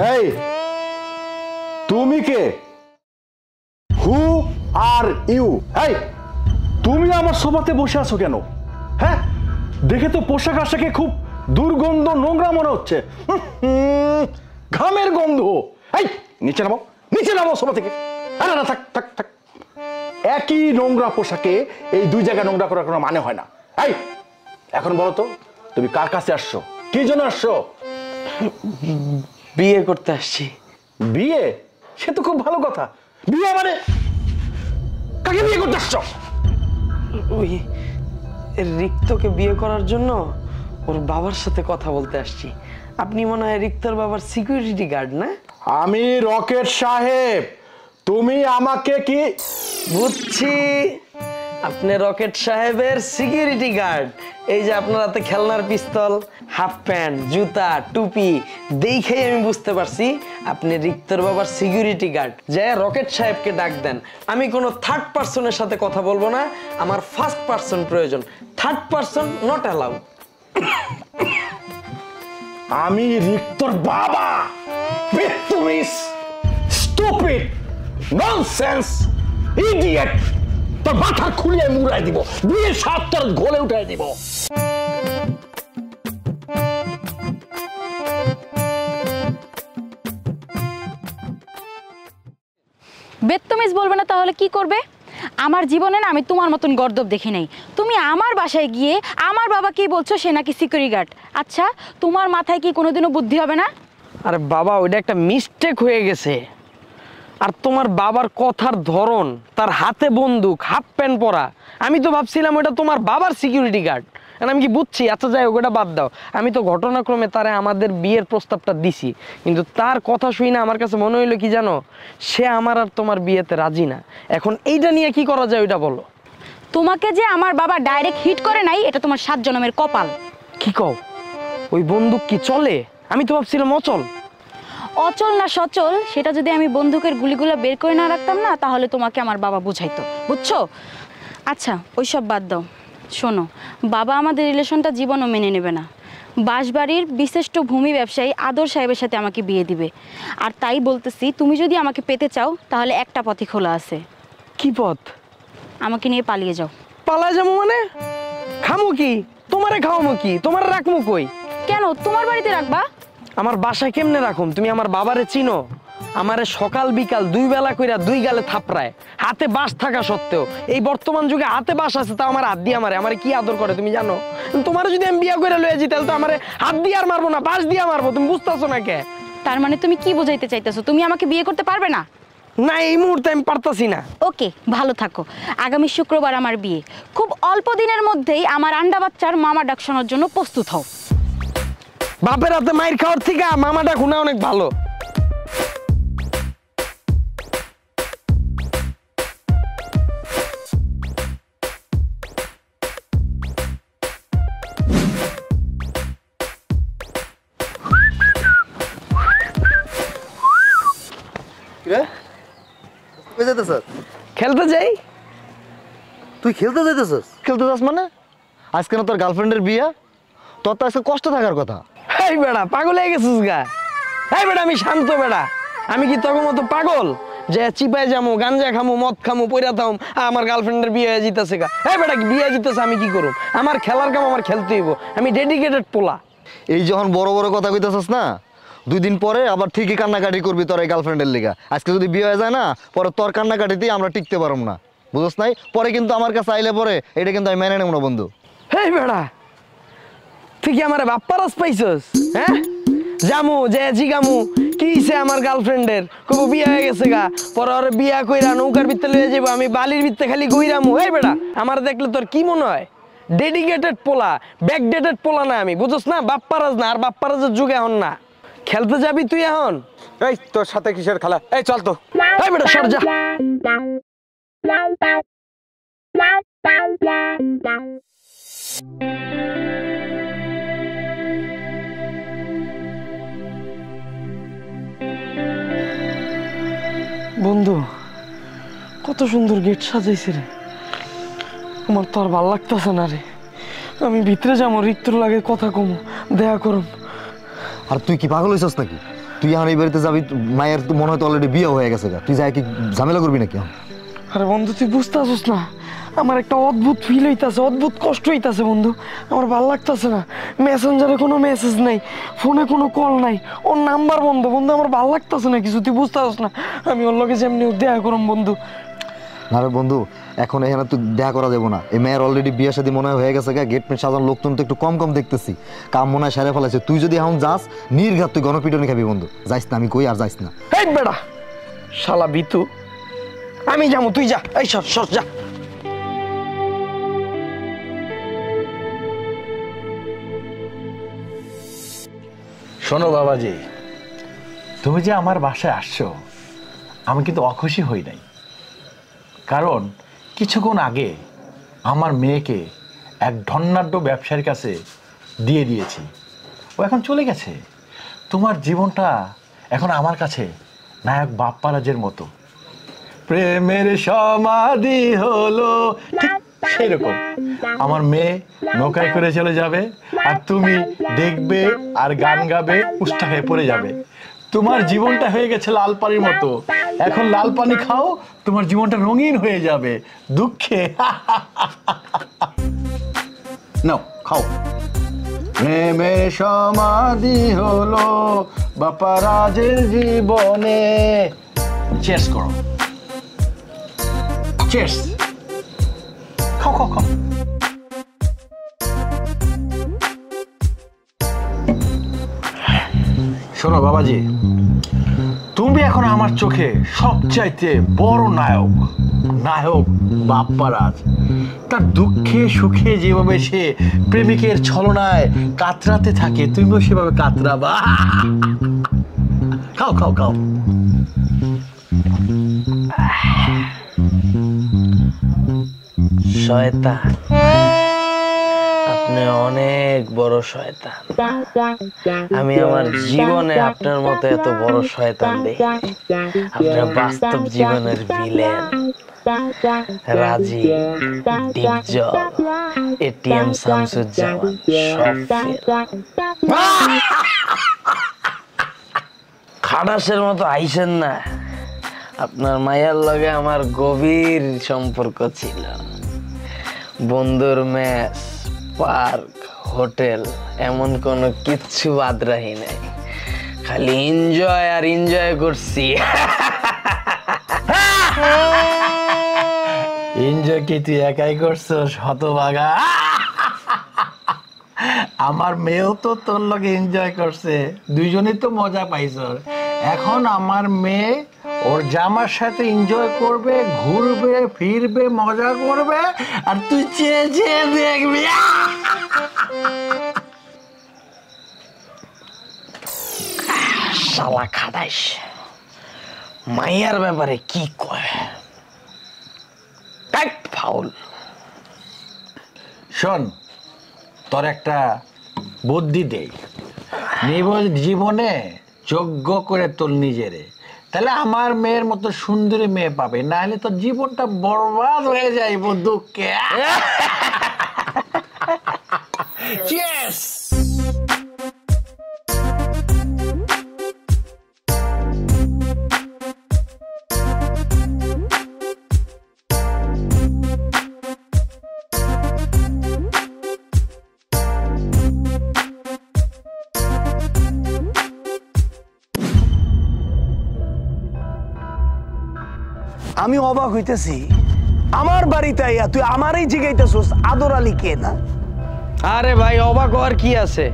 এই তুমি কে? হু are you? এই তুমি আমার সোফাতে বসে আছো কেন? হ্যাঁ, দেখে তো পোশাক আশাকে খুব দুর্গন্ধ, নোংরা মনে হচ্ছে। ঘামের গন্ধ। এই নিচে নামো, নিচে নামো সোফা থেকে। আরে না, থাক থাক থাক। একই নোংরা পোশাকে এই দুই জায়গায় নোংরা করার কোনো মানে হয় না। এই এখন বলো তো, তুমি কার কাছে আসছো? কি জন্য আসছো? বিয়ে করতে আসছি। বিয়ে? সে তো খুব ভালো কথা। বিয়ে মানে কাকে বিয়ে করতে আসছো? ওই রিক্তকে বিয়ে করার জন্য ওর বাবার সাথে কথা বলতে আসছি। আপনি মনে হয় রিক্তর বাবার সিকিউরিটি গার্ড না? আমি রকেট সাহেব। তুমি আমাকে কি? বুঝছি, আপনি রকেট সাহেবের সিকিউরিটি গার্ড। এই যে আপনার হাতে খেলনার পিস্তল, হাফ প্যান্ট, জুতা, টুপি দেখেই আমি বুঝতে পারছি আপনি রিক্তর বাবার সিকিউরিটি গার্ড। যে রকেট সাহেবকে ডাক দেন। আমি কোনো থার্ড পার্সনের সাথে কথা বলবো না, আমার ফার্স্ট পার্সন প্রয়োজন। Third person not allow. আমি রিক্তর বাবা? বেতুমিস, স্টুপিড, ননসেন্স, ইডিয়েট। তোর মাথা খুলিয়ে মুড়াই দিব, বিয়ের সাত তোর গোলে উঠাই দিব। বেত্তমিজ বলবে না তাহলে কি করবে? আমার জীবনে না আমি তোমার মতন গর্দব দেখি নাই। তুমি আমার বাসায় গিয়ে আমার বাবা কি বলছো সে নাকি সিকিউরিটি গার্ড। আচ্ছা, তোমার মাথায় কি কোনোদিনও বুদ্ধি হবে না? আরে বাবা, ওইটা একটা মিস্টেক হয়ে গেছে। আর তোমার বাবার কথার ধরন, তার হাতে বন্দুক, হাফ প্যান্ট পরা, আমি তো ভাবছিলাম ওটা তোমার বাবার সিকিউরিটি গার্ড। আমি কি বুঝছি? আচ্ছা যাই হোক, ওটা বাদ দাও। আমি তো ঘটনাক্রমে তারে আমাদের বিয়ের প্রস্তাবটা দিছি, কিন্তু তার কথা শুই না আমার কাছে মনে হইলো কি জানো, সে আমার আর তোমার বিয়েতে রাজি না। এখন এইটা নিয়ে কি করা যায় ওইটা বলো। তোমাকে যে আমার বাবা ডাইরেক্ট হিট করে নাই, এটা তোমার 7 জন্মের কপাল। কি কও? ওই বন্দুক কি চলে? আমি তো ভাবছিলাম অচল। অচল না সচল সেটা যদি আমি বন্দুকের গুলিগুলো বের করে না রাখতাম না, তাহলে তোমাকে আমার বাবা বুঝাইতো, বুঝছো? আচ্ছা ওইসব বাদ দাও, শোনো, বাবা আমাদের রিলেশনটা জীবনও মেনে নেবে না। বাঁশবাড়ির বিশিষ্ট ভূমি ব্যবসায়ী আদর সাহেবের সাথে আমাকে বিয়ে দিবে। আর তাই বলতেছি, তুমি যদি আমাকে পেতে চাও তাহলে একটা পথই খোলা আছে। কি পথ? আমাকে নিয়ে পালিয়ে যাও। পালা যাবো মানে? খামু কি? তোমারে খাওয়ামো কি? তোমারে রাখবো কই? কেন তোমার বাড়িতে রাখবা? আমার বাসায় কেমনে রাখুম? তুমি আমার বাবারে চিনো? আমারে সকাল বিকাল 2 বেলা কইরা 2 গালে থাপড়ায়, হাতে বাঁশ থাকা সত্ত্বেও। এই বর্তমান যুগে হাতে বাঁশ আছে তাও আমার হাত দিয়ে আমারে কি আদর করে তুমি জানো? তোমার যদি আমি বিয়া করে লয়ে যাই তাহলে তো আমারে হাত দিয়ে আর মারবো না, বাঁশ দিয়ে মারবো। তুমি বুঝতেছো না কে? তার মানে তুমি কি বোঝাইতে চাইতেছো? তুমি আমাকে বিয়ে করতে পারবে না? না, এই মুহূর্তে আমি পারতাছি না। ওকে, ভালো থাকো। আগামী শুক্রবার আমার বিয়ে। খুব অল্প দিনের মধ্যেই আমার আন্ডা বাচ্চার মামা ডাক শোনার জন্য প্রস্তুত হও। বাপের হাতে মাইর খাওয়ার থেকে মামা ডাক শোনা অনেক ভালো। খেলতে যাই। তুই খেলতে যাইতেছিস? খেলতে যাস মানে? আজকে না তোর গার্লফ্রেন্ডের বিয়ে, তোর তো আজকে কষ্ট থাকার কথা। এই বেড়া পাগল হয়ে গেছিস গা? এই বেড়া আমি শান্ত বেড়া, আমি কি তোর মতো পাগল যে চিপায় যামু, গাঞ্জা খামু, মদ খামু, পয়রা থাম, আমার গার্লফ্রেন্ডের বিয়ে হয়ে জিতেছে গা? এই বেড়া বিয়ে জিতেছে, আমি কি করব? আমার খেলার কাম আমার খেলতে হইব, আমি ডেডিকেটেড পোলা। এই যখন বড় বড় কথা কইতেছিস না, 2 দিন পরে আবার ঠিকই কান্নাকাটি করবি তোর এই গার্লফ্রেন্ডের লিগা। আজকে যদি বিয়ে হয়ে যায় না, পরে তোর কান্নাকাটিতেই আমরা টিকতে পারবো না, বুঝছ নাই? পরে কিন্তু আমার কাছে আইলে পরে এটা কিন্তু আমি মেনে নেব না বন্ধু। এই বেড়া তুই কি আমার বাপ্পারাস পাইছস? হ্যাঁ, জামু যে জিগামু কি সে আমার গার্লফ্রেন্ডের কবু বিয়ে হয়ে গেছে গা, পরে ওর বিয়া কইরা নৌকার ভিতরে লয়ে যাবো, আমি বালির ভিতরে খালি গইরামু। এই বেড়া আমার দেখলে তোর কি মনে হয়? ডেডিকেটেড পোলা, ব্যাকডেটেড পোলা না আমি, বুঝছ না? বাপ্পারাজ না, আর বাপ্পারাজের যুগে এখন না। খেলতে যাবি তুই এখন? এই তোর সাথে কিসের খেলা? এই চল তো। এই বেটা সর যা। বন্ধু কত সুন্দর গেট সাজাইছে রে, আমার তো আর ভাল লাগতেছে না রে। আমি ভিতরে যাবো, রিক্তর লাগে কথা কমো, দেখা করুন। আর তুই কি পাগল হইছস নাকি? তুই এখন এই বাড়িতে যাবি, মায়ের তো মনে হয় তো অলরেডি বিয়ে হয়ে গেছে গা, তুই যাই কি ঝামেলা করবি নাকি? আরে বন্ধু তুই বুঝতে আসিস না, আমার একটা অদ্ভুত ফিল হইতাছে, অদ্ভুত কষ্ট হইতাছে বন্ধু। আমার ভাল লাগতাছে না, মেসেঞ্জারে কোনো মেসেজ নাই, ফোনে কোনো কল নাই, ওর নাম্বার বন্ধ বন্ধু। আমার ভাল লাগতাছে না কিছু, তুই বুঝতে আসিস না। আমি ওর লগে যেমনি দেখা করম বন্ধু। না রে বন্ধু, এখন এখানে তো দেখা করা যাবো না। এই মেয়ের অলরেডি বিয়ে শাদী মনে হয়ে গেছে গা, গেট মেট সাজানো লোকজন তো একটু কম কম দেখতেছি, কাম মনে হয় সেরে ফেলাইছে। তুই যদি এখন যাস নির্ঘাত তুই গণপিটনি খাবি বন্ধু। যাইস না, আমি কই আর যাইস না। এই বেটা শালা বিতু, আমি যাবো, তুই যা। এই সর সর যা। শোনো বাবাজি, তুমি যে আমার বাসায় আসছো, আমি কিন্তু অখুশি হই নাই। কারণ কিছুক্ষণ আগে আমার মেয়েকে এক ধনাঢ্য ব্যবসায়ীর কাছে দিয়ে দিয়েছি, ও এখন চলে গেছে। তোমার জীবনটা এখন আমার কাছে নায়ক বাপ্পারাজের মতো, প্রেমের সমাধি হলো, ঠিক সেরকম। আমার মেয়ে নৌকায় করে চলে যাবে, আর তুমি দেখবে আর গান গাবে, উষ্টা হয়ে পড়ে যাবে। তোমার জীবনটা হয়ে গেছে লাল পানির মতো, এখন লাল পানি খাও, তোমার জীবনটা রঙিন হয়ে যাবে দুঃখে। নাও খাও। প্রেমের সমাধি হলো বাপ্পারাজের জীবনে। চেস করো, চেস। খাও খাও খাও। শোনো বাবাজি, তুমি এখন আমার চোখে সবচাইতে বড় নায়ক, নায়ক বাপ্পারাজ। তার দুঃখে সুখে যেভাবে সে প্রেমিকের ছলনায় কাতরাতে থাকে, তুমিও সেভাবে কাতরাবা। খাও খাও খাও। শয়তান, আপনি অনেক বড় শয়তান। আমি আমার জীবনে আপনার মতো এত বড় শয়তান দেখি। আপনার বাস্তব জীবনের ভিলেন, রাজি, ডিপজল, এটিএম শামসুজ্জামান, সব খাটাসের মতো আইসেন না। আপনার মায়ের লগে আমার গভীর সম্পর্ক ছিল। বন্ধুর মেস, পার্ক, হোটেল, এমন কোনো কিচ্ছু বাদ রাখি নাই। খালি এনজয় আর এনজয় করছি। এনজয় কি তুই একাই করছস হতভাগা? আমার মেয়েও তো তোর লগে এনজয় করছে, দুইজনেই তো মজা পাইছ। এখন আমার মেয়ে ওর জামার সাথে এনজয় করবে, ঘুরবে ফিরবে, মজা করবে, আর তুই চেয়ে চেয়ে দেখবি। শালা খাটাইস, মাইয়ার ব্যাপারে কি কয়, ফাউল। শোন, তোর একটা বুদ্ধি দেই, জীবনে যোগ্য করে তোর নিজেরে, তাহলে আমার মেয়ের মতো সুন্দরী মেয়ে পাবে, না হলে তোর জীবনটা বরবাদ হয়ে যাইব দুঃখে। Cheers! আমি অবাক হইতেছি, আমার বাড়িতে আইয়া তুই আমারই জিগাইতেছস আদর আলী কে না? আরে ভাই অবাক হওয়ার কি আছে,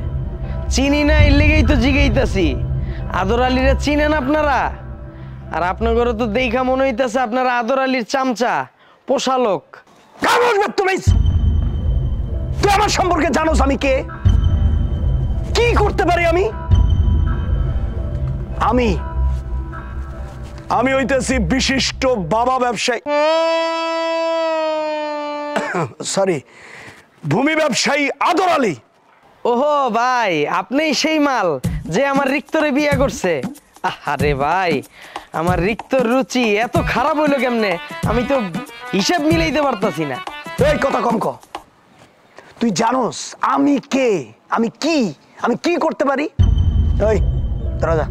চিনি না এর লেগেই তো জিগাইতাছি। আদর আলীরা চিনেন আপনারা? আর আপনাদের তো দেখা মনে হইতাছে আপনারা আদর আলীর চামচা, পোষা লোক। তুই আমার সম্পর্কে জানোস আমি কে, কি করতে পারি আমি? আমি হইতেছি বিশিষ্ট বাবা ব্যবসায়ী, সরি ভূমি ব্যবসায়ী আদর আলী। ওহো ভাই, আপনিই সেই মাল যে আমার রিক্তরে বিয়ে করছে। আরে ভাই, আমার রিক্তর রুচি এত খারাপ হইলো কেমনে, আমি তো হিসাব মিলাইতে পারতাছি না। এই কথা কম ক, তুই জানোস আমি কে, আমি কি করতে পারি? ওই তোরা যা,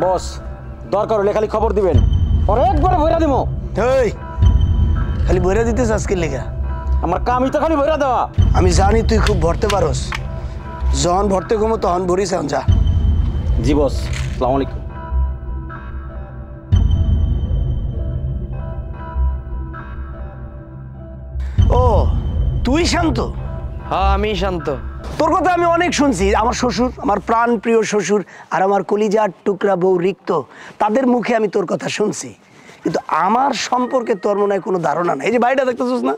বস দরকার হলে খালি খবর দিবেন, ওর একবারে ভইরা দিমো। এই খালি বইরা দিতেছ আজকের লেগা? আমার কামই তো খালি ভইরা দেওয়া। আমি জানি তুই খুব ভরতে পারস, যখন ভরতে কমো তখন ভরিস। এখন যা। জি বস, আসসালামু আলাইকুম। ও তুই শান্ত? হ্যাঁ আমি শান্ত। তোর কথা আমি অনেক শুনছি। আমার শ্বশুর, আমার প্রাণ প্রিয় শ্বশুর আর আমার কলিজার টুকরা বউ রিক্ত, তাদের মুখে আমি তোর কথা শুনছি, কিন্তু আমার সম্পর্কে তোর মনে হয় কোনো ধারণা নাই। এই যে বাড়িটা দেখতেছিস না,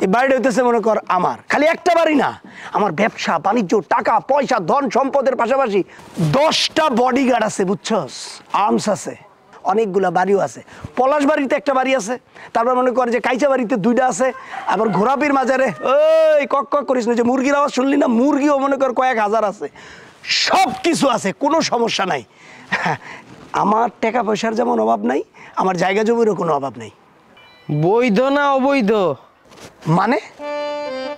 এই বাড়িটা হইতেছে মনে কর আমার। খালি একটা বাড়ি না, আমার ব্যবসা বাণিজ্য, টাকা পয়সা, ধন সম্পদের পাশাপাশি 10টা বডিগার্ড আছে, বুঝছস? আর্মস আছে, অনেকগুলা বাড়িও আছে। পলাশ বাড়িতে একটা বাড়ি আছে, তারপর মনে কর যে কাইচা বাড়িতে 2টা আছে, আবার ঘোরাপির মাজারে ওই কক কক করিস না, যে মুরগির আওয়াজ শুনলি না, মুরগিও মনে কর কয়েক হাজার আছে। সব কিছু আছে, কোনো সমস্যা নাই। আমার টাকা পয়সার যেমন অভাব নাই, আমার জায়গা জমিরও কোনো অভাব নাই। বৈধ না অবৈধ? মানে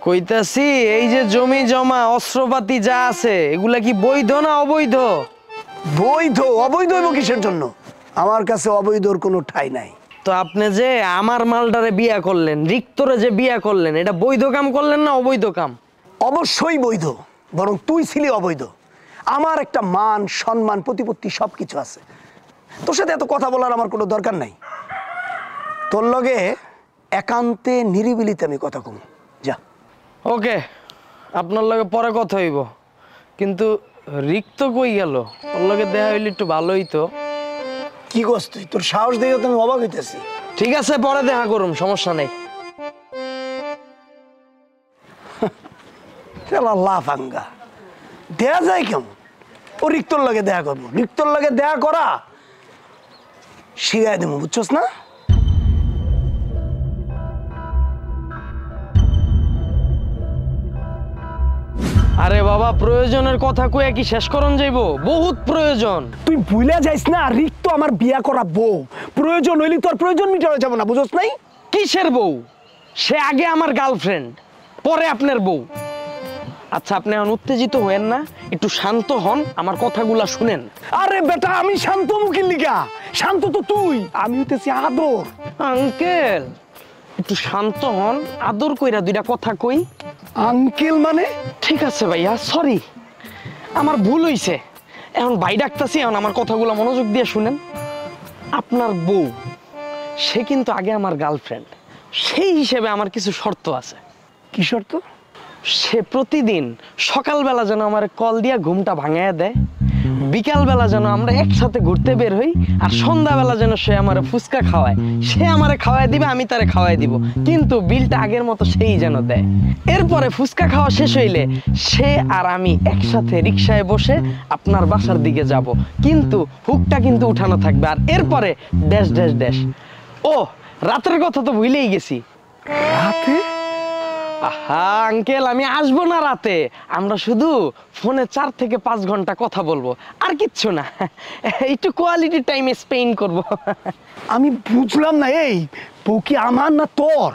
কইতাছি এই যে জমি জমা অস্ত্রপাতি যা আছে এগুলা কি বৈধ না অবৈধ? বৈধ। অবৈধ হইব কিসের জন্য? আমার কাছে অবৈধর কোনো ঠাঁই নাই। তো আপনি যে আমার মালটারে বিয়া করলেন, রিক্তরে যে বিয়া করলেন, এটা বৈধ কাম করলেন না অবৈধ কাম? অবশ্যই বৈধ, বরং তুই ছিলি অবৈধ। আমার একটা মান সম্মান প্রতিপত্তি সব কিছু আছে, তোর সাথে এত কথা বলার আমার কোনো দরকার নাই। তোর লগে একান্তে নিরিবিলিতে আমি কথা কম। যা। ওকে, আপনার লগে পরে কথা হইব, কিন্তু রিক্ত কই গেল? ওর লগে দেখা হইলে একটু ভালোই তো। কি করছ তুই? তোর সাহস দেখে তো আমি অবাক হইতেছি। ঠিক আছে, পরে দেখা করুম, সমস্যা নেই। লাফাঙ্গা দেয়া যায় কেমন? ও রিক্তর লগে দেখা করবো? রিক্তর লগে দেখা করা শিখাই দেবো, বুঝছস না? আরে বাবা, প্রয়োজনের কথা কইয়া কি শেষ করন যাইব? বহুত প্রয়োজন। তুই ভুলে যাইস না, রিক্ত আমার বিয়া করা বউ। প্রয়োজন হইলে তোর প্রয়োজন মিটানো যাবে না, বুঝছস নাই? কিসের বউ? সে আগে আমার গার্লফ্রেন্ড, পরে আপনার বউ। আচ্ছা, আপনি এখন উত্তেজিত হয়েন না, একটু শান্ত হন, আমার কথাগুলা শুনেন। আরে বেটা, আমি শান্ত মুখির লিগা? শান্ত তো তুই, আমি হইতেছি আদর। আঙ্কেল একটু শান্ত হন, আদর কইরা দুইটা কথা কই। আঙ্কেল মানে? ঠিক আছে ভাইয়া, সরি, আমার ভুল হইছে। এখন ভাই ডাকতাছি, এখন আমার কথাগুলো মনোযোগ দিয়ে শুনেন। আপনার বউ, সে কিন্তু আগে আমার গার্লফ্রেন্ড, সেই হিসেবে আমার কিছু শর্ত আছে। কি শর্ত? সে প্রতিদিন সকালবেলা যেন আমার কল দিয়া ঘুমটা ভাঙাইয়া দেয়, বিকালবেলা যেন আমরা একসাথে ঘুরতে বের হই, আর সন্ধ্যাবেলা যেন সে আমারে ফুচকা খাওয়ায়। সে আমারে খাওয়াই দিবে, আমি তারে খাওয়াই দিব, কিন্তু বিলটা আগের মতো সেই যেন দেয়। এরপরে ফুচকা খাওয়া শেষ হইলে সে আর আমি একসাথে রিক্সায় বসে আপনার বাসার দিকে যাব, কিন্তু হুকটা কিন্তু উঠানো থাকবে। আর এরপরে ড্যাশ ড্যাশ ড্যাশ। ও, রাতের কথা তো ভুলেই গেছি। রাতে? আহা আঙ্কেল, আমি আসবো না রাতে, আমরা শুধু ফোনে 4 থেকে 5 ঘন্টা কথা বলবো, আর কিচ্ছু না। একটু কোয়ালিটি টাইম স্পেন্ড করব। আমি বুঝলাম না, এই বউ কি আমার না তোর?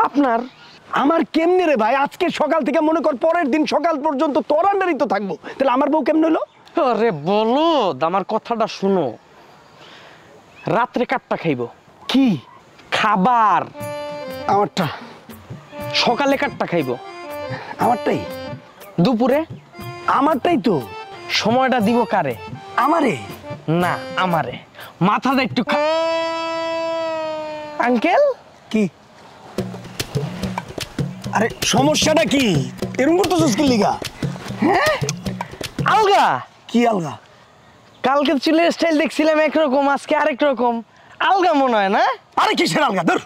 আপনার। আমার কেমনে রে ভাই? আজকে সকাল থেকে মনে কর পরের দিন সকাল পর্যন্ত তোর আন্ডারই তো থাকবো, তাহলে আমার বউ কেমনে হলো? আরে বলো, আমার কথাটা শুনো। রাত্রে কাটটা খাইব। কি খাবার? আমারটা। সকালে কাটটা খাইব। আমারটাই। দুপুরে? আমারটাই তো। সময়টা দিব কারে? আমারে না, আমারে। মাথাটা একটু আঙ্কেল। কি? আরে সমস্যাটা কি? এরকম করতেছিস কি লিগা? হ্যাঁ, আলগা। কি আলগা? কালকে চুলের স্টাইল দেখছিলাম একরকম, আজকে আরেক রকম। আলগা মনে হয় না? আরে কিসের আলগা? ধর।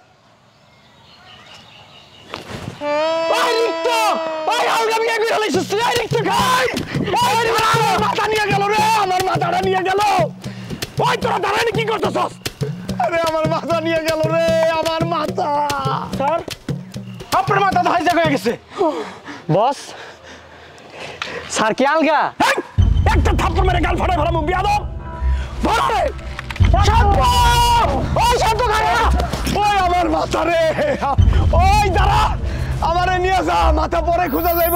মাথা নিয়ে গেল রে, আমার মাথাটা নিয়ে গেল। ওই তোরা দাঁড়ানি কি করতেছস? আরে আমার মাথা নিয়ে গেল রে, আমার মাথা। স্যার, আপনার মাথা তো হাইজ্যাক হয়ে গেছে। বস, স্যার কি আলগা? এই, একটা থাপ্পড় মেরে গাল ফাটাই ফেলাম, বিয়াদব। ধরো রে। ওই শান্ত খারা। ওই আমার মাথা রে। ওই দাঁড়া, আমারে নিয়ে যা, মাথা পরে খুঁজা যাইব।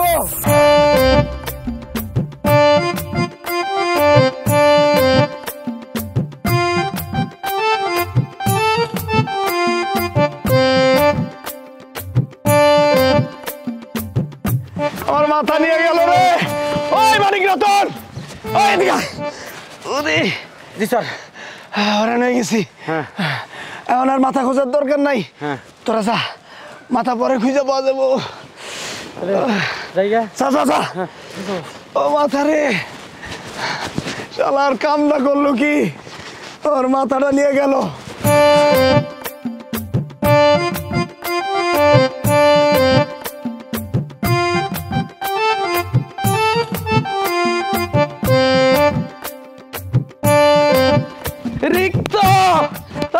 এদিকে আয়। ওরে জি স্যার। হরান হয়ে গেছি। হ্যাঁ। এখন আর মাথা খোঁজার দরকার নাই। হ্যাঁ। তোরা যা, মাথা পরে খুঁজে পাওয়া যাবো। জায়গা যা যা যা। ও মাথা রে, শালার কামটা করলো কি, ওর মাথাটা নিয়ে গেল। রিক্ত,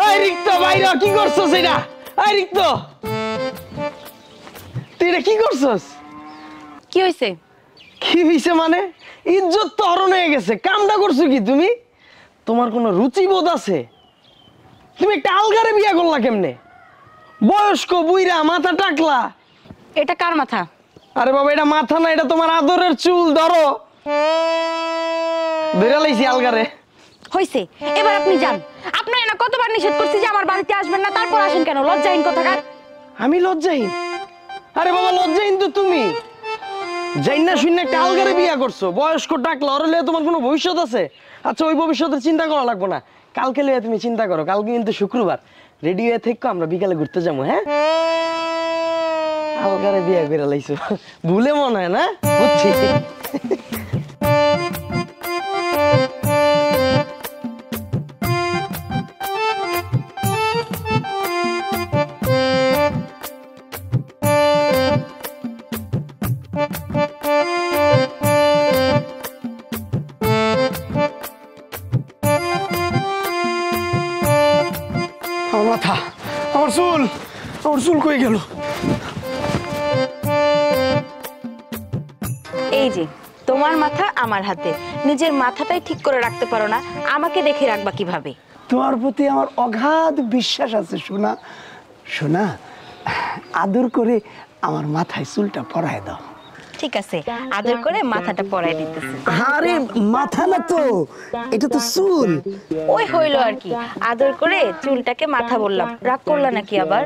ওই রিক্ত বাইরে কি করছস এটা? ওই রিক্ত, তুই এটা কি করছস? কি হয়েছে? কি হইছে মানে? ইজ্জত তো হরণ হয়ে গেছে। কামটা করছো কি তুমি? তোমার কোনো রুচিবোধ আছে? তুমি একটা আলগারে বিয়া করলা কেমনে? বয়স্ক বুইরা মাথা টাকলা। এটা কার মাথা? আরে বাবা, এটা মাথা না, এটা তোমার আদরের চুল। ধরো, ধরে লাইছি আলগারে। হয়েছে, এবার আপনি যান। আপনার না কতবার নিষেধ করছি যে আমার বাড়িতে আসবেন না, তারপর আসেন কেন? লজ্জাহীন কোথাকার। আমি লজ্জাহীন? আরে বাবা, লজ্জাহীন তো তুমি। যাই না শুনে একটা আলগারে বিয়া করছো, বয়স্ক টাকলা। ওর লিয়ে তোমার কোনো ভবিষ্যৎ আছে? আচ্ছা, ওই ভবিষ্যতের চিন্তা করা লাগবে না, কালকে লিয়ে তুমি চিন্তা করো। কালকে কিন্তু শুক্রবার, রেডি হয়ে থেকো, আমরা বিকালে ঘুরতে যাবো। হ্যাঁ, আলগারে বিয়া করে লাইছো, ভুলে মনে হয় না? বুঝছি। আমার মাথা, আমার চুল, আমার চুল কই গেল? এই যে তোমার মাথা আমার হাতে, নিজের মাথাটাই ঠিক করে রাখতে পারো না, আমাকে দেখে রাখবা কিভাবে? তোমার প্রতি আমার অগাধ বিশ্বাস আছে সোনা। সোনা, আদর করে আমার মাথায় চুলটা পরায় দাও। ঠিক আছে, আদর করে মাথাটা পরায় দিতেছি। আরে মাথা না তো, এটা তো চুল। ওই হইলো আর কি, আদর করে চুলটাকে মাথা বললাম। রাগ করলা নাকি আবার?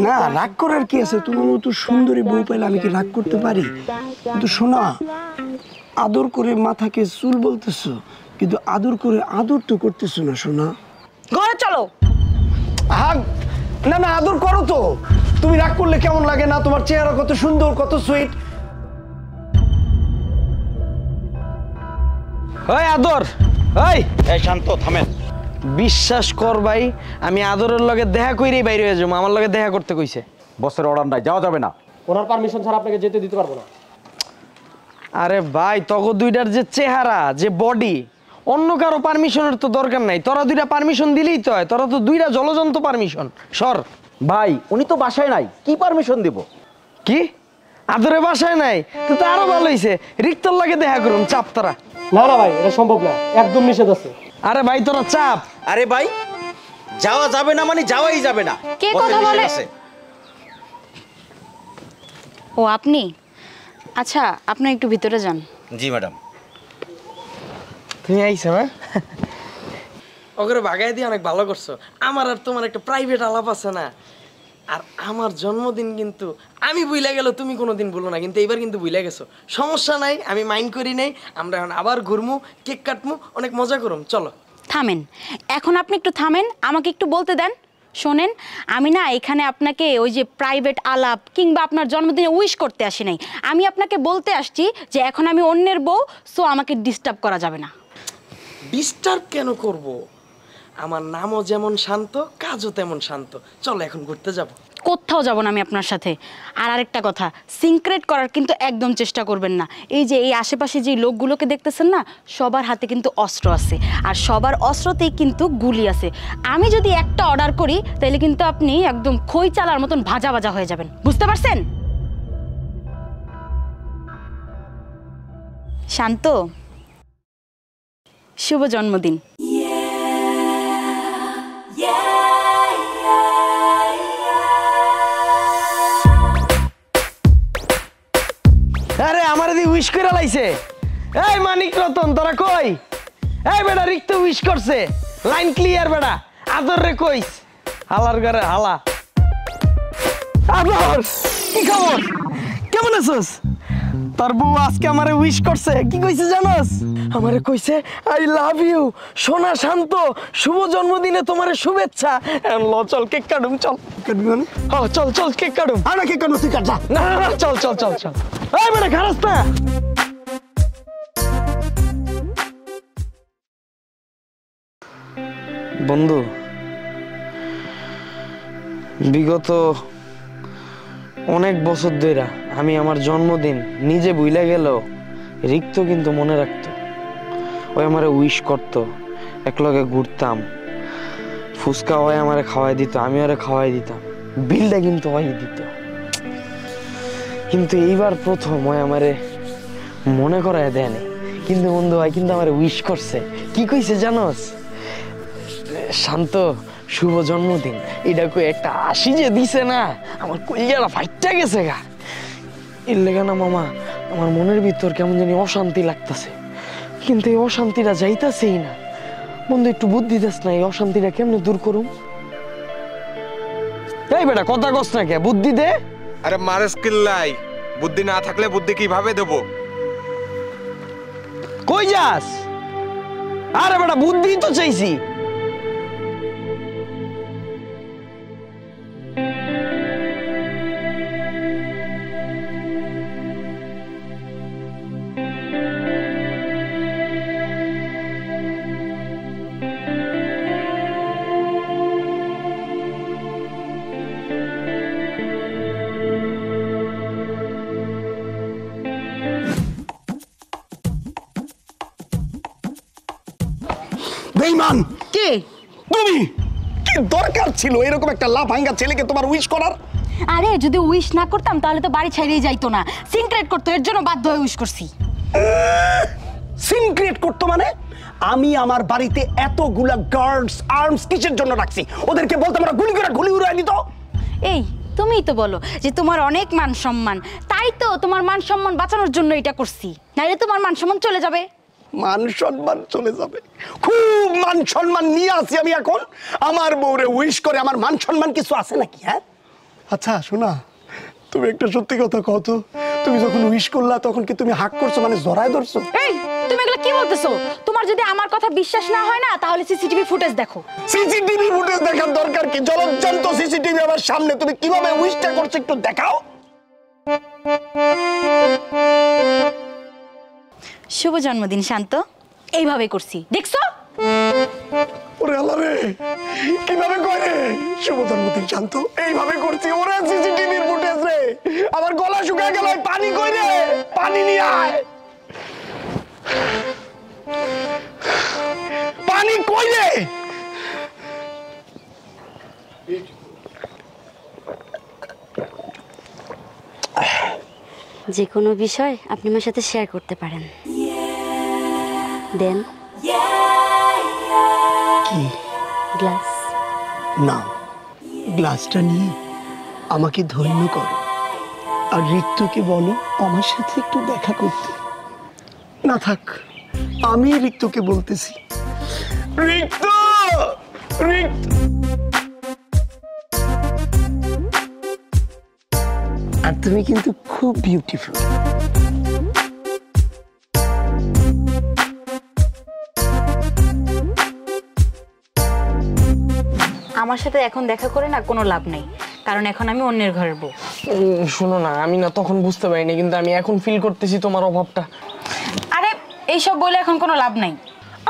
না, রাগ করার কি আছে? তোমার মতো সুন্দরী বউ পেলে আমি কি রাগ করতে পারি? কিন্তু শোনা, আদর করে মাথাকে চুল বলতেছো, কিন্তু আদর করে আদর তো করতেছো না সোনা। ঘরে চলো। হ্যাঁ, না না, আদর করো তো। তুমি রাগ করলে কেমন লাগে না? তোমার চেহারা কত সুন্দর, কত সুইট। ওই আদর, ওই এই শান্ত, থামেন। বিশ্বাস কর ভাই, আমি আদরের লগে দেখা কইরেই বাইরে হয়ে যাবো। আমার লগে দেখা করতে কইছে। বসের অর্ডার নাই, যাওয়া যাবে না। ওনার পারমিশন ছাড়া আপনাকে যেতে দিতে পারবো না। আরে ভাই, তগো দুইটার যে চেহারা, যে বডি, অন্য কারো পারমিশনের তো দরকার নাই। তোরা দুইটা পারমিশন দিলেই তো হয়। তোরা তো দুইটা জলজন্ত পারমিশন। সর ভাই, উনি তো বাসায় নাই, কি পারমিশন দিব? কি আদরে বাসায় নাই? তো আরো ভালো হইছে, রিক্তর লাগে দেখা করুন। চাপ তোরা। না না ভাই, এটা সম্ভব না, একদম নিষেধ আছে। আরে ভাই, তোরা চাপ। আরে ভাই, যাওয়া যাবে না মানে যাওয়াই যাবে না। কে বসের কথা নিষেধ বলে? আছে। ও আপনি? আচ্ছা, আপনি একটু ভিতরে যান। জি ম্যাডাম। তুমি আইছো না? ওকে ভাগাই দিয়ে অনেক ভালো করছো। আমার আর তোমার একটা প্রাইভেট আলাপ আছে না? আর আমার জন্মদিন কিন্তু আমি ভুলে গেল, তুমি কোনোদিন ভুলো না, কিন্তু এইবার কিন্তু ভুলে গেছো। সমস্যা নাই, আমি মাইন্ড করি নাই। আমরা এখন আবার ঘুরমু, কেক কাটমু, অনেক মজা করুম। চলো। থামেন, এখন আপনি একটু থামেন, আমাকে একটু বলতে দেন। শোনেন, আমি না এখানে আপনাকে ওই যে প্রাইভেট আলাপ কিংবা আপনার জন্মদিনে উইশ করতে আসি নাই। আমি আপনাকে বলতে আসছি যে এখন আমি অন্যের বউ, সো আমাকে ডিস্টার্ব করা যাবে না। ডিস্টার্ব কেন করব? আমার নামও যেমন শান্ত, কাজও তেমন শান্ত। চলো এখন ঘুরতে যাব। কোথাও যাব না আমি আপনার সাথে। আর আরেকটা কথা, সিনক্রেট করার কিন্তু একদম চেষ্টা করবেন না। এই যে এই আশেপাশে যে লোকগুলোকে দেখতেছেন না, সবার হাতে কিন্তু অস্ত্র আছে, আর সবার অস্ত্রতেই কিন্তু গুলি আছে। আমি যদি একটা অর্ডার করি তাহলে কিন্তু আপনি একদম খই চালার মতন ভাজা ভাজা হয়ে যাবেন, বুঝতে পারছেন? শান্ত, শুভ জন্মদিন। আরে আমার এদিকে উইশ করে লাইছে। এই মানিক রতন, তোরা কই? এই বেটা, রিক্ত উইশ করছে। লাইন ক্লিয়ার বেটা। আদর রে কইস। হালার ঘরে হালা। আদর, কি খবর? কেমন আছিস? তোর বউ আজকে আমারে উইশ করছে, কি কইছে জানোস? আমারে কইছে আই লাভ ইউ সোনা শান্ত, শুভ জন্মদিনে তোমারে শুভেচ্ছা। ল চল কেক কাটুম, চল। কাটবি মানে? হ্যাঁ চল চল কেক কাটুম। আরে কেক কাটবো, তুই কাট যা। না না না, চল চল চল চল। এই বেটা খারাস না। বন্ধু, বিগত অনেক বছর ধরে আমি আমার জন্মদিন নিজে ভুলে গেল, রিক্ত কিন্তু মনে রাখতো। ওই আমারে উইশ করতো, একলগে ঘুরতাম, ফুচকা ওই আমারে খাওয়াই দিত, আমি ওরে খাওয়াই দিতাম, বিলটা কিন্তু ওই দিত। কিন্তু এইবার প্রথম ওই আমারে মনে করায় দেয়নি। কিন্তু বন্ধু ওই কিন্তু আমারে উইশ করছে। কি কইছে জানোস? শান্ত শুভ জন্মদিন, এটা কই একটা হাসি যে দিছে না, আমার কলিজাটা ফাইটটা গেছে গা। এর লেগে না মামা আমার মনের ভিতর কেমন জানি অশান্তি লাগতেছে, কিন্তু এই অশান্তিটা যাইতাছেই না। বন্ধু একটু বুদ্ধি দেস না, এই অশান্তিটা কেমনে দূর করুম? এই বেটা কথা কস না কে, বুদ্ধি দে। আরে মারেস কিল্লাই, বুদ্ধি না থাকলে বুদ্ধি কিভাবে দেবো? কই যাস? আরে বেটা বুদ্ধি তো চাইছি। বেঈমান কে? তুমি! কি দরকার ছিল এরকম একটা লাফাঙ্গা ছেলেকে তোমার উইশ করার? আরে যদি উইশ না করতাম তাহলে তো বাড়ি ছাড়িয়ে যাইতো না, সিনক্রেট করতো, এর জন্য বাধ্য হয়ে উইশ করছি। সিন ক্রিয়েট করতো মানে? আমি আমার বাড়িতে এতগুলা গার্ডস আর্মস কিসের জন্য রাখছি? ওদেরকে বলতে আমরা গুলি করে গুলি উড়াই দিত। এই তুমিই তো বলো যে তোমার অনেক মান সম্মান, তাই তো তোমার মান সম্মান বাঁচানোর জন্য এটা করছি, নাইলে তোমার মান সম্মান চলে যাবে। মান সম্মান চলে যাবে? খুব মান সম্মান নিয়ে আছি আমি এখন। আমার বউরে উইশ করে আমার মান সম্মান কিছু আছে নাকি? হ্যাঁ আচ্ছা শোনা, তুমি একটা সত্যি কথা কও তো, তুমি যখন উইশ করলা তখন কি তুমি হাক করছো মানে জড়ায় ধরছো? এই তুমি এগুলো কি বলতেছো? তোমার যদি আমার কথা বিশ্বাস না হয় না তাহলে সিসিটিভি ফুটেজ দেখো। সিসিটিভি ফুটেজ দেখার দরকার কি? জলজ্যান্ত সিসিটিভি আমার সামনে, তুমি কিভাবে উইশটা করছো একটু দেখাও। শুভ জন্মদিন শান্ত, এইভাবে করছি, দেখছো? ওরে আল্লাহ রে, কিভাবে করে শুভ জন্মদিন শান্ত এইভাবে করছি? ওরে সিসিটিভির ফুটেজ রে, আমার গলা শুকিয়ে গেল, পানি কই রে? পানি নিয়ে আয়, পানি কই রে? যে কোনো বিষয় আপনি আমার সাথে শেয়ার করতে পারেন। দেন কি গ্লাস। নাও গ্লাসটা নিয়ে আমাকে ধন্য করো, আর ঋতুকে বলো আমার সাথে একটু দেখা করতে। না থাক, আমি ঋতুকে বলতেছি, ঋতু ঋতু। আর তুমি কিন্তু খুব বিউটিফুল। আমার সাথে এখন দেখা করে না কোনো লাভ নেই, কারণ এখন আমি অন্যের ঘরের বউ। শোনো না, আমি না তখন বুঝতে পারিনি, কিন্তু আমি এখন ফিল করতেছি তোমার অভাবটা। আরে এইসব বলে এখন কোনো লাভ নাই।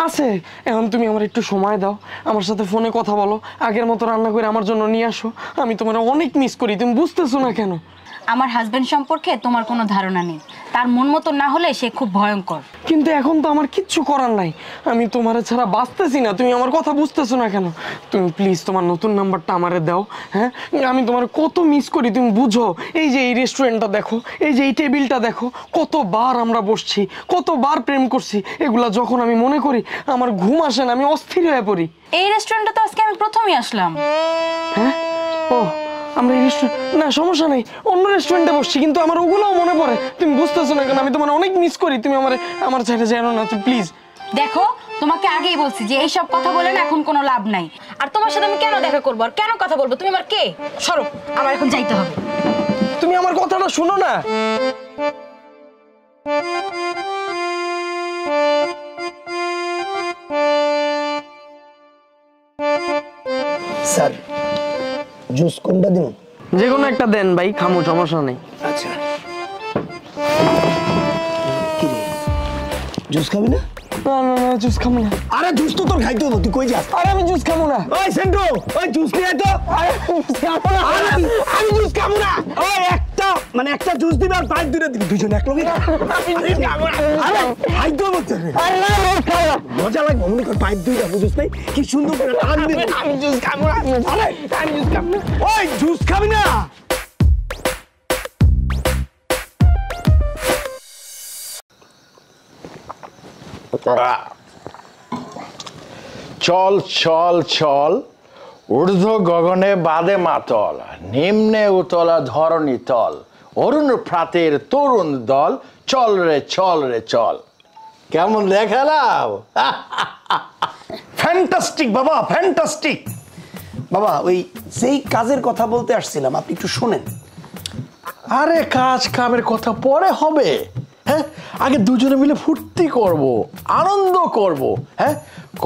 আছে, এখন তুমি আমার একটু সময় দাও, আমার সাথে ফোনে কথা বলো, আগের মতো রান্না করে আমার জন্য নিয়ে আসো। আমি তোমার অনেক মিস করি, তুমি বুঝতেছো না কেন? আমার হাজবেন্ড সম্পর্কে তোমার কোনো ধারণা নেই, তার মন মতো না হলে সে খুব ভয়ঙ্কর। কিন্তু এখন তো আমার কিচ্ছু করার নাই, আমি তোমার ছাড়া বাঁচতেছি না, তুমি আমার কথা বুঝতেছো না কেন? তুমি প্লিজ তোমার নতুন নাম্বারটা আমারে দাও। হ্যাঁ, আমি তোমার কত মিস করি তুমি বুঝো। এই যে এই রেস্টুরেন্টটা দেখো, এই যে এই টেবিলটা দেখো, কতবার আমরা বসছি, কতবার প্রেম করছি, এগুলা যখন আমি মনে করি আমার ঘুম আসে না, আমি অস্থির হয়ে পড়ি। এই রেস্টুরেন্টে তো আজকে আমি প্রথমই আসলাম। হ্যাঁ, ও আমরা এই রেস্টুরেন্ট না, সমস্যা নেই, অন্য রেস্টুরেন্টে বসছি, কিন্তু আমার ওগুলোও মনে পড়ে, তুমি বুঝতেছো না কেন? আমি তোমার অনেক মিস করি, তুমি আমার ছেড়ে যেও না প্লিজ। দেখো তোমাকে আগেই বলছি যে এইসব কথা বলে না এখন কোনো লাভ নাই, আর তোমার সাথে আমি কেন দেখা করবো আর কেন কথা বলবো? তুমি আমার কে? সরো, আমার এখন যাইতে হবে। তুমি আমার কথাটা শুনো না। স্যার জুস কোনটা দিন? যে কোনো একটা দেন ভাই, খামো, সমস্যা নেই। আচ্ছা কি রে জুস খাবি না? না না না, জুস খাবো না। আরে জুস তো তোর খাইতে হতো, তুই কই যাস? আরে আমি জুস খাবো না। ওই সেন্ট্রো, ওই জুস নিয়ে আয় তো। আরে জুস খাবো না। আমি জুস খাবো না। ওই একটা জুস দিবি আর পাইপ দুটো দিবি, দুজন এক লগে। আমি জুস খাবো না। আরে খাইতে হতো। আরে না, আমি খাবো না। মজা লাগবে মনে কর, পাইপ দুইটা বুঝিস নাই কি সুন্দর করে টান দিবি। আমি জুস খাবো না। আরে আমি জুস খাবো না। ওই জুস খাবি না? চল চল চল, ঊর্ধ্ব গগনে বাদে মাতল, নিম্নে উতলা ধরণী তল, অরুণ প্রাতের তরুণ দল, চল রে চল রে চল। কেমন দেখালাম? ফ্যান্টাস্টিক বাবা, ফ্যান্টাস্টিক বাবা। ওই যেই কাজের কথা বলতে আসছিলাম, আপনি একটু শোনেন। আরে কাজ কামের কথা পরে হবে, হ্যাঁ আগে দুজনে মিলে ফুর্তি করব, আনন্দ করব, হ্যাঁ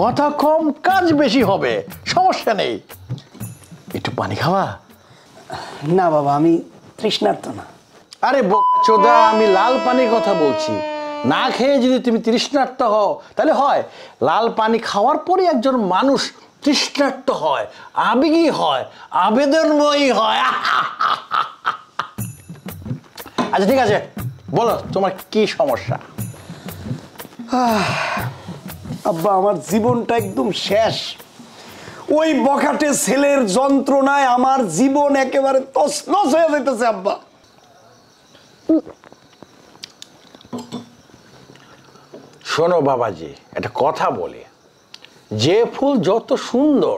কথা কম কাজ বেশি হবে, সমস্যা নেই। একটু পানি খাওয়া? না বাবা, আমি তৃষ্ণার্ত না। আরে বোকাচোদা, আমি লাল পানির কথা বলছি। না খেয়ে যদি তুমি তৃষ্ণার্ত হও তাহলে হয়, লাল পানি খাওয়ার পরে একজন মানুষ তৃষ্ণার্ত হয়, আবেগী হয়, আবেদনময়ী হয়। আচ্ছা ঠিক আছে, বলো তোমার কি সমস্যা? আব্বা, আমার জীবনটা একদম শেষ। ওই বখাটে ছেলের যন্ত্রণায় আমার জীবন একেবারে তছনছ হয়ে যাইতেছে আব্বা। শোনো বাবাজি, একটা কথা বলি, যে ফুল যত সুন্দর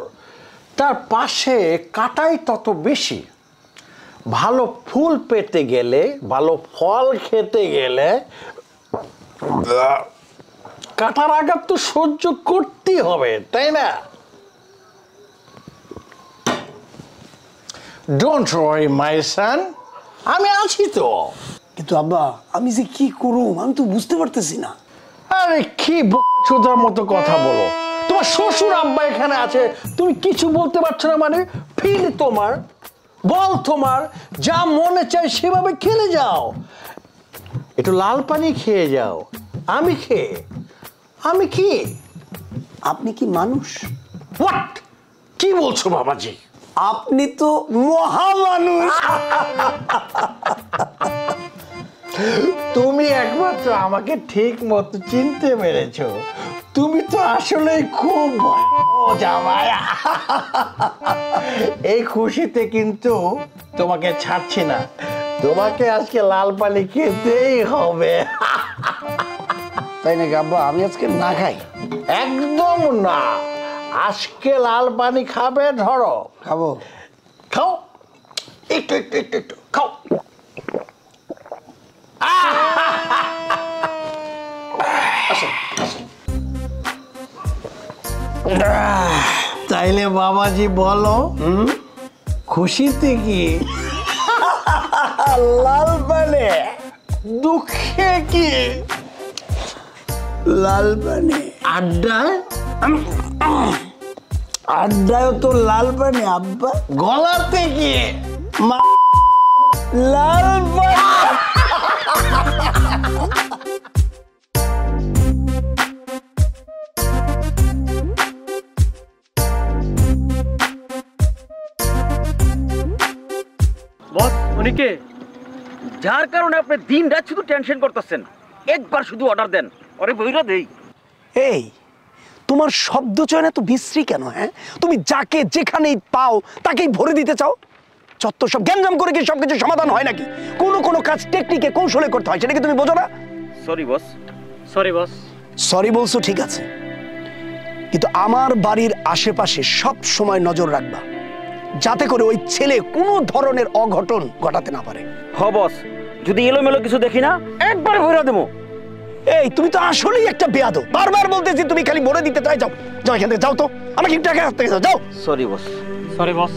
তার পাশে কাঁটাই তত বেশি। ভালো ফুল পেতে গেলে, ভালো ফল খেতে গেলে কাঁটার আঘাত তো সহ্য করতেই হবে, তাই না? ডোন্ট ওয়ারি মাই সান, আমি আছি তো। কিন্তু আব্বা, আমি যে কি করুম আমি তো বুঝতে পারতেছি না। আরে কি বোকাচোদার মতো কথা বলো, তোমার শ্বশুর আব্বা এখানে আছে, তুমি কিছু বলতে পারছো না মানে? ফিল তোমার, বল তোমার, যা মনে চায় সেভাবে খেলে যাও। একটু লাল পানি খেয়ে যাও। আমি কি? আপনি কি মানুষ? হোয়াট? কি বলছো বাবাজি? আপনি তো মহামানুষ। তুমি একমাত্র আমাকে ঠিক মতো চিনতে পেরেছো। তুমি তো আসলে খুব ভয়াবহ জামাই। এই খুশিতে কিন্তু তোমাকে ছাড়ছি না, তোমাকে আজকে লাল পানি খেতেই হবে। তাই নাকি আব্বা? আমি আজকে না খাই? একদম না, আজকে লাল পানি খাবে। ধরো, খাবো। খাও, একটু একটু একটু একটু খাও। তাইলে বাবাজি বলো, খুশিতে কি? লাল পানি। দুঃখে কি? লাল পানি। আড্ডায়? আড্ডায় তো লাল পানি আব্বা। গলাতে কি? লাল পানি। বস, উনি কে? যার কারণে আপনি দিন রাত শুধু টেনশন করতেছেন। একবার শুধু অর্ডার দেন, ওরে বইরা দেই। এই তোমার শব্দ চয়ন এত বিশ্রী কেন? হ্যাঁ, তুমি যাকে যেখানেই পাও তাকেই ভরে দিতে চাও। চত্বর সব গ্যাঞ্জাম করে কি সবকিছু সমাধান হয় নাকি? কোনো কাজ টেকনিকে কৌশলে করতে হয়, সেটা কি তুমি বোঝো না? Sorry boss, sorry boss. Sorry বলছো ঠিক আছে, কিন্তু আমার বাড়ির আশেপাশে সব সময় নজর রাখবা, যাতে করে ওই ছেলে কোনো ধরনের অঘটন ঘটাতে না পারে। হ বস, যদি এলোমেলো কিছু দেখি না একবার ভরে দেবো। এই তুমি তো আসলেই একটা বেয়াদব। বারবার বলতেছি তুমি খালি ভরে দিতে চাই। যাও যাও এখান থেকে, যাও তো, আমাকে একটু আগে থেকে যাও। Sorry boss. Sorry boss.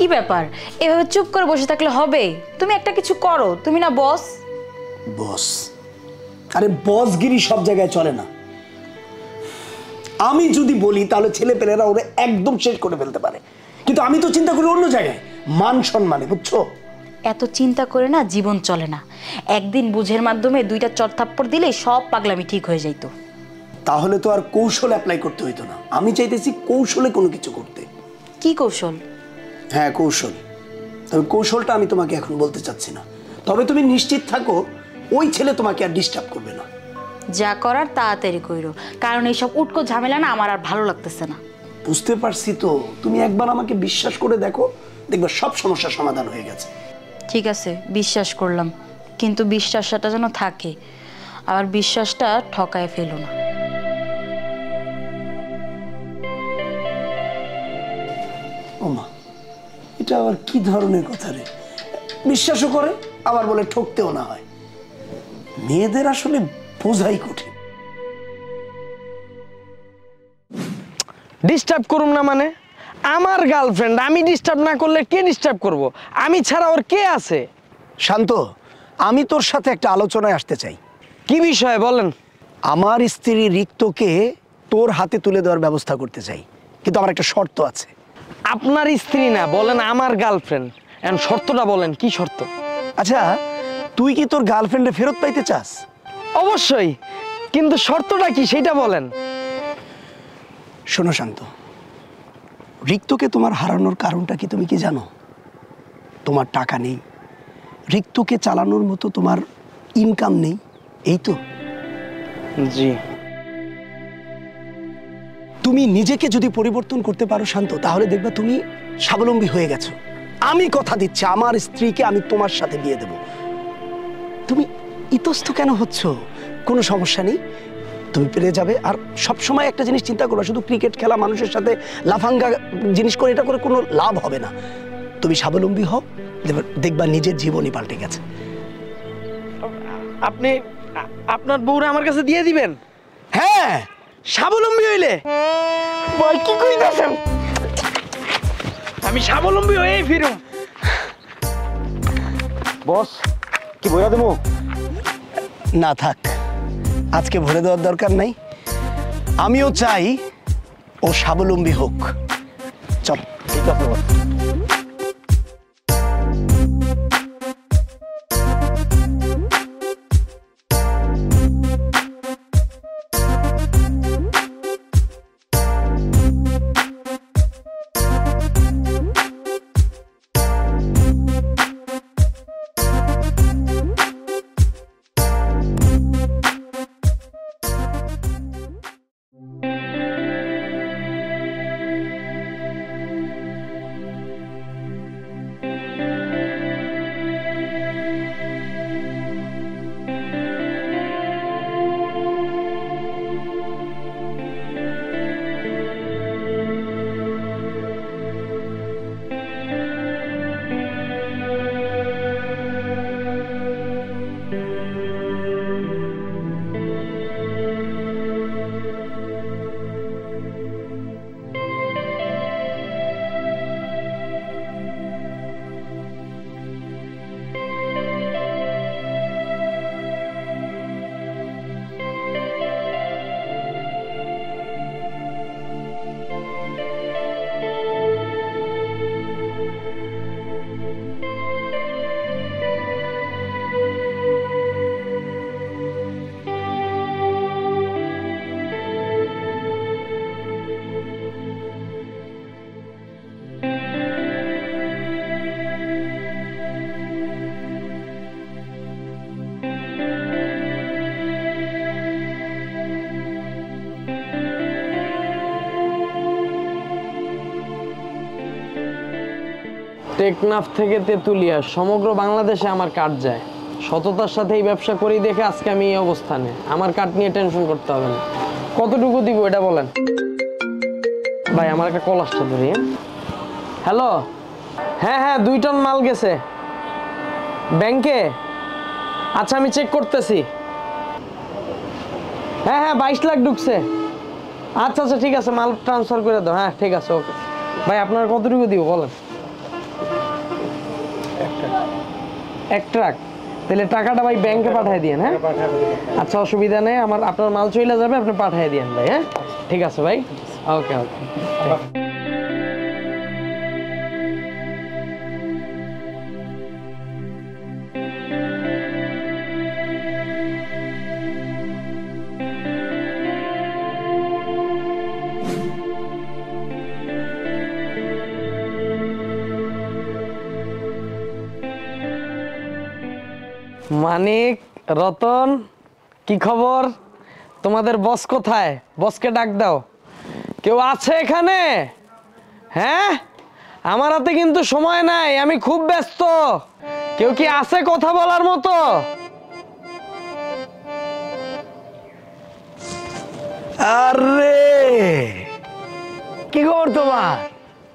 কি ব্যাপার, এভাবে চুপ করে বসে থাকলে হবে? তুমি একটা কিছু করো, তুমি না বস? বস? আরে বসগিরি সব জায়গায় চলে না। আমি যদি বলি তাহলে ছেলেপেলেরা ওরা একদম শেষ করে ফেলতে পারে, কিন্তু আমি তো চিন্তা করি অন্য জায়গায়, মান সম্মানে, বুঝছো? এত চিন্তা করে না জীবন চলে না। একদিন বুঝের মাধ্যমে 2টা চড়থাপ্পড় দিলেই সব পাগলামি ঠিক হয়ে যাইতো। তাহলে তো আর কৌশল অ্যাপ্লাই করতে হইতো না। আমি চাইতেছি কৌশলে কোনো কিছু করতে। কি কৌশল? হ্যাঁ কৌশল, তবে কৌশলটা আমি তোমাকে এখন বলতে চাচ্ছি না। তবে তুমি নিশ্চিত থাকো ওই ছেলে তোমাকে আর ডিস্টার্ব করবে না। যা করার তাড়াতাড়ি কইরো, কারণ এইসব উটকো ঝামেলা না আমার আর ভালো লাগতেছে না। বুঝতে পারছি তো, তুমি একবার আমাকে বিশ্বাস করে দেখো, দেখবে সব সমস্যার সমাধান হয়ে গেছে। ঠিক আছে, বিশ্বাস করলাম, কিন্তু বিশ্বাসটা যেন থাকে, আর বিশ্বাসটা ঠকায় ফেলো না। ওমা, এটা আবার কি ধরনের কথা রে? বিশ্বাসও করে আবার বলে ঠকতেও না হয়। মেয়েদের আসলে বোঝাই কঠিন। ডিস্টার্ব করুম না মানে? আমার গার্লফ্রেন্ড, আমি ডিস্টার্ব না করলে কে ডিস্টার্ব করব? আমি ছাড়া ওর কে আছে? শান্ত, আমি তোর সাথে একটা আলোচনায় আসতে চাই। কি বিষয়ে বলেন? আমার স্ত্রী রিক্তকে তোর হাতে তুলে দেওয়ার ব্যবস্থা করতে চাই, কিন্তু আমার একটা শর্ত আছে। আপনার স্ত্রী না, বলেন আমার গার্লফ্রেন্ড। এখন শর্তটা বলেন, কি শর্ত? আচ্ছা, তুই কি তোর গার্লফ্রেন্ডে ফেরত পাইতে চাস? অবশ্যই, কিন্তু শর্তটা কি সেটা বলেন। শোনো শান্ত, রিক্তকে তোমার হারানোর কারণটা কি তুমি কি জানো? তোমার টাকা নেই, রিক্তকে চালানোর মতো তোমার ইনকাম নেই, এই তো। জি। তুমি নিজেকে যদি পরিবর্তন করতে পারো শান্ত, তাহলে দেখবা তুমি স্বাবলম্বী হয়ে গেছো। আমি কথা দিচ্ছি, আমার স্ত্রীকে আমি তোমার সাথে বিয়ে দেব। তুমি ইতস্ত কেন হচ্ছ? কোনো সমস্যা নেই, তুমি পেরে যাবে। আর সবসময় একটা জিনিস চিন্তা করো, শুধু ক্রিকেট খেলা, মানুষের সাথে লাফাঙ্গা জিনিস করে এটা করে কোনো লাভ হবে না। তুমি স্বাবলম্বী হও, দেখবা নিজের জীবনই পাল্টে গেছে। আপনি আপনার বউরা আমার কাছে দিয়ে দিবেন? হ্যাঁ, স্বাবলম্বী হইলে? ভাই কি কইতাছেন? আমি স্বাবলম্বী হয়ে ফিরুম। বস, কি বইরা দেবো? না থাক, আজকে ভরে দেওয়ার দরকার নাই। আমিও চাই ও স্বাবলম্বী হোক। চল। ঠিক আছে বস। টেকনাফ থেকে তেতুলিয়া সমগ্র বাংলাদেশে আমার কার্ড যায়। সততার সাথে এই ব্যবসা করি দেখে আজকে আমি এই অবস্থানে। আমার কার্ড নিয়ে টেনশন করতে হবে না। কতটুকু দিব এটা বলেন ভাই? আমার একটা কল আসছে, ধরি। হ্যালো, হ্যাঁ হ্যাঁ 2 টন মাল গেছে ব্যাংকে। আচ্ছা আমি চেক করতেছি। হ্যাঁ হ্যাঁ 22 লাখ ঢুকছে। আচ্ছা আচ্ছা ঠিক আছে, মাল ট্রান্সফার করে দাও। হ্যাঁ ঠিক আছে, ওকে ভাই। আপনার কতটুকু দিব বলেন? এক ট্রাক? তাহলে টাকাটা ভাই ব্যাংকে পাঠিয়ে দিয়েন। হ্যাঁ আচ্ছা, অসুবিধা নেই, আপনার মাল চলে যাবে, আপনি পাঠিয়ে দিয়েন ভাই। হ্যাঁ ঠিক আছে ভাই, ওকে ওকে। মানিক, রতন, কি খবর? তোমাদের বস কোথায়? বসকে ডাক দাও। কেউ আছে এখানে? হ্যাঁ, আমার হাতে কিন্তু সময় নাই, আমি খুব ব্যস্ত। কেউ কি আছে কথা বলার মতো? আরে কি খবর তোমার?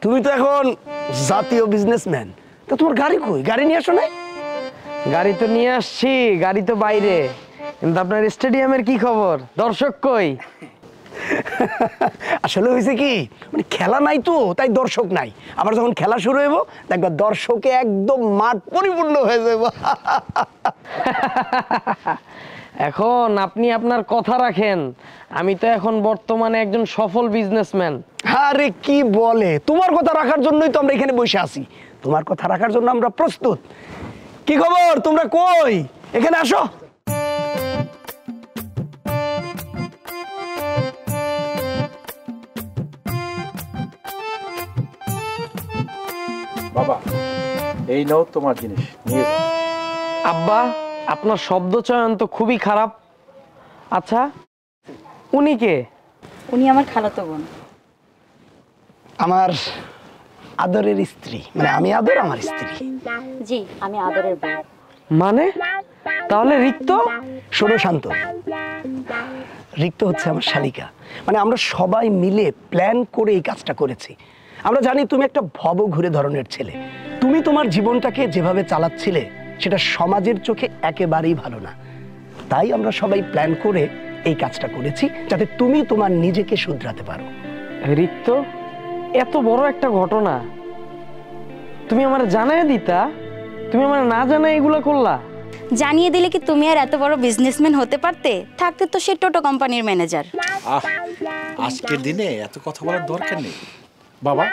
তুমি তো এখন জাতীয় বিজনেসম্যান, তো তোমার গাড়ি কই? গাড়ি নিয়ে আসো নাই? গাড়ি তো নিয়ে আসছি, গাড়ি তো বাইরে। কিন্তু আপনার স্টেডিয়ামের কি খবর? দর্শক কই? আসলে হয়েছে কি, মানে খেলা নাই তো, তাই দর্শক নাই। আবার যখন খেলা শুরু হইব দেখবা দর্শকে একদম মাঠ পরিপূর্ণ হয়ে যাব। এখন আপনি আপনার কথা রাখেন, আমি তো এখন বর্তমানে একজন সফল বিজনেসম্যান। আরে কি বলে, তোমার কথা রাখার জন্যই তো আমরা এখানে বসে আছি। তোমার কথা রাখার জন্য আমরা প্রস্তুত। কি খবর, তোমরা কই? এখানে আসো। বাবা, এই নাও তোমার জিনিস, নিয়ে যাও। আব্বা, আপনার শব্দ চয়ন তো খুবই খারাপ। আচ্ছা, উনি কে? উনি আমার খালাতো বোন। আমার আদরের স্ত্রী, মানে আমি আদর, আমার স্ত্রী। জি, আমি আদরের বোন। মানে তাহলে রিক্ত? শোনো শান্ত, রিক্ত হচ্ছে আমার শালিকা। মানে আমরা সবাই মিলে প্ল্যান করে এই কাজটা করেছি। আমরা জানি তুমি একটা ভবঘুরে ধরনের ছেলে। তুমি তোমার জীবনটাকে যেভাবে চালাচ্ছিলে সেটা সমাজের চোখে একেবারেই ভালো না। তাই আমরা সবাই প্ল্যান করে এই কাজটা করেছি, যাতে তুমি তোমার নিজেকে শুধরাতে পারো। রিক্ত, এত বড় একটা ঘটনা তুমি আমার জানাই দিতা, তুমি আমার না জানাই এগুলো করলা? জানিয়ে দিলে কি তুমি আর এত বড় বিজনেসম্যান হতে পারতে? থাকতে তো সে টোটো কোম্পানির ম্যানেজার। আজকের দিনে এত কথা বলার দরকার নেই। বাবা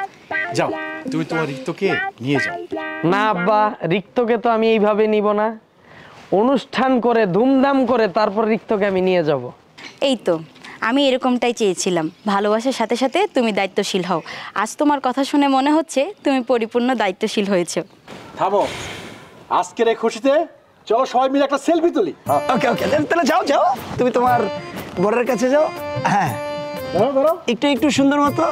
যাও, তুমি তোমার রিক্তকে নিয়ে যাও। না আব্বা, রিক্তকে তো আমি এইভাবে নিব না। অনুষ্ঠান করে ধুমধাম করে তারপর রিক্তকে আমি নিয়ে যাব। এই তো, আমি এরকমটাই চেয়েছিলাম। ভালোবাসার সাথে সাথে তুমি দায়িত্বশীল হও। আজ তোমার কথা শুনে মনে হচ্ছে তুমি পরিপূর্ণ দায়িত্বশীল হয়েছো। থামো, আজকের এই খুশিতে চলো সবাই মিলে একটা সেলফি তুলি। ওকে ওকে, তাহলে যাও যাও, তুমি তোমার বরের কাছে যাও। হ্যাঁ, একটু একটু সুন্দর মতো